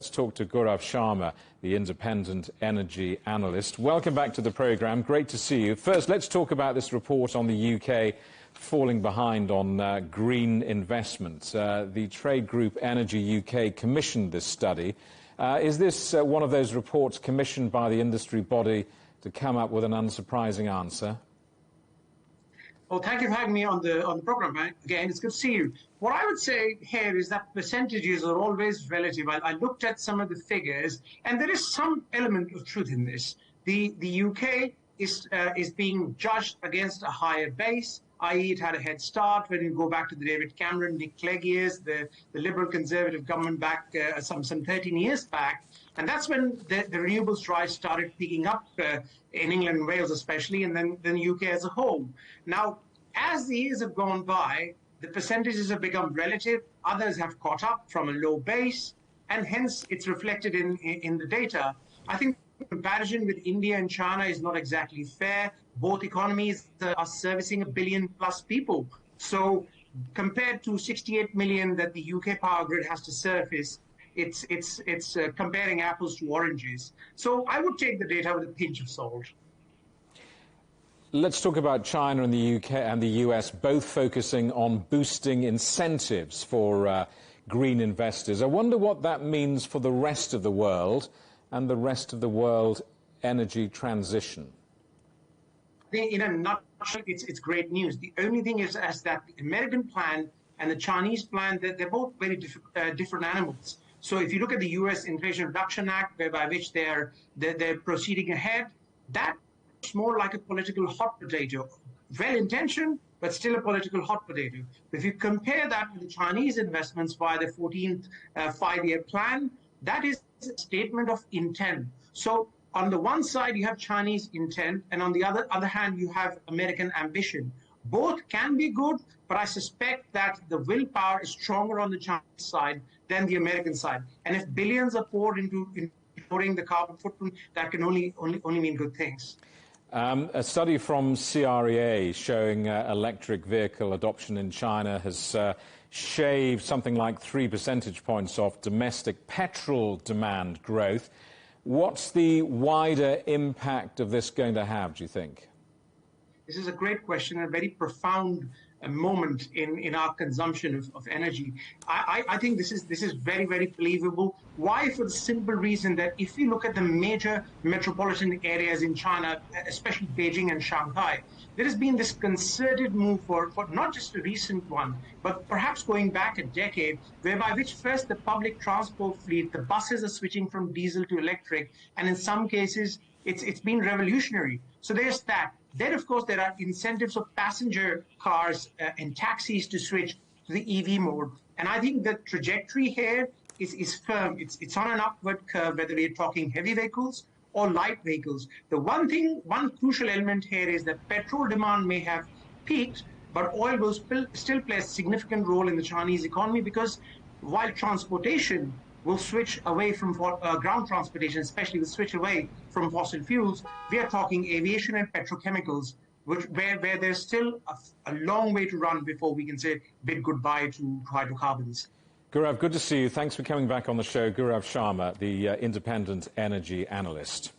Let's talk to Gaurav Sharma, the independent energy analyst. Welcome back to the programme. Great to see you. First, let's talk about this report on the UK falling behind on green investments. The trade group Energy UK commissioned this study. Is this one of those reports commissioned by the industry body to come up with an unsurprising answer? Well, thank you for having me on the program. Again, it's good to see you. What I would say here is that percentages are always relative. I looked at some of the figures, and there is some element of truth in this. The UK is being judged against a higher base, i.e. it had a head start when you go back to the David Cameron, Nick Clegg years, the Liberal Conservative government back some 13 years back. And that's when the renewables drive started picking up in England and Wales especially, and then the UK as a whole. Now, as the years have gone by, the percentages have become relative. Others have caught up from a low base, and hence it's reflected in the data. I think the comparison with India and China is not exactly fair. Both economies are servicing 1 billion plus people. So compared to 68 million that the UK power grid has to service, it's comparing apples to oranges. So I would take the data with a pinch of salt. Let's talk about China and the UK and the US, both focusing on boosting incentives for green investors. I wonder what that means for the rest of the world and the rest of the world energy transition. In a nutshell, it's great news. The only thing is that the American plan and the Chinese plan, they're both very different animals. So if you look at the U.S. Inflation Reduction Act, by which they're proceeding ahead, that's more like a political hot potato. Well-intentioned, but still a political hot potato. If you compare that with the Chinese investments via the 14th five-year plan, that is a statement of intent. So on the one side, you have Chinese intent, and on the other hand, you have American ambition. Both can be good, but I suspect that the willpower is stronger on the Chinese side than the American side. And if billions are poured into lowering the carbon footprint, that can only mean good things. A study from CREA showing electric vehicle adoption in China has shaved something like 3 percentage points off domestic petrol demand growth. What's the wider impact of this going to have, do you think? This is a great question, a very profound moment in our consumption of energy. I think this is very, very believable. Why? For the simple reason that if you look at the major metropolitan areas in China, especially Beijing and Shanghai, there has been this concerted move for not just a recent one, but perhaps going back a decade, whereby which first the public transport fleet, the buses are switching from diesel to electric, and in some cases, it's been revolutionary. So there's that. Then, of course, there are incentives of passenger cars and taxis to switch to the EV mode. And I think the trajectory here is firm. It's on an upward curve, whether we're talking heavy vehicles or light vehicles. The one crucial element here is that petrol demand may have peaked, but oil will still play a significant role in the Chinese economy, because while transportation will switch away from ground transportation, especially will switch away from fossil fuels, we are talking aviation and petrochemicals, where there's still a long way to run before we can say bid goodbye to hydrocarbons. Gaurav, good to see you. Thanks for coming back on the show. Gaurav Sharma, the independent energy analyst.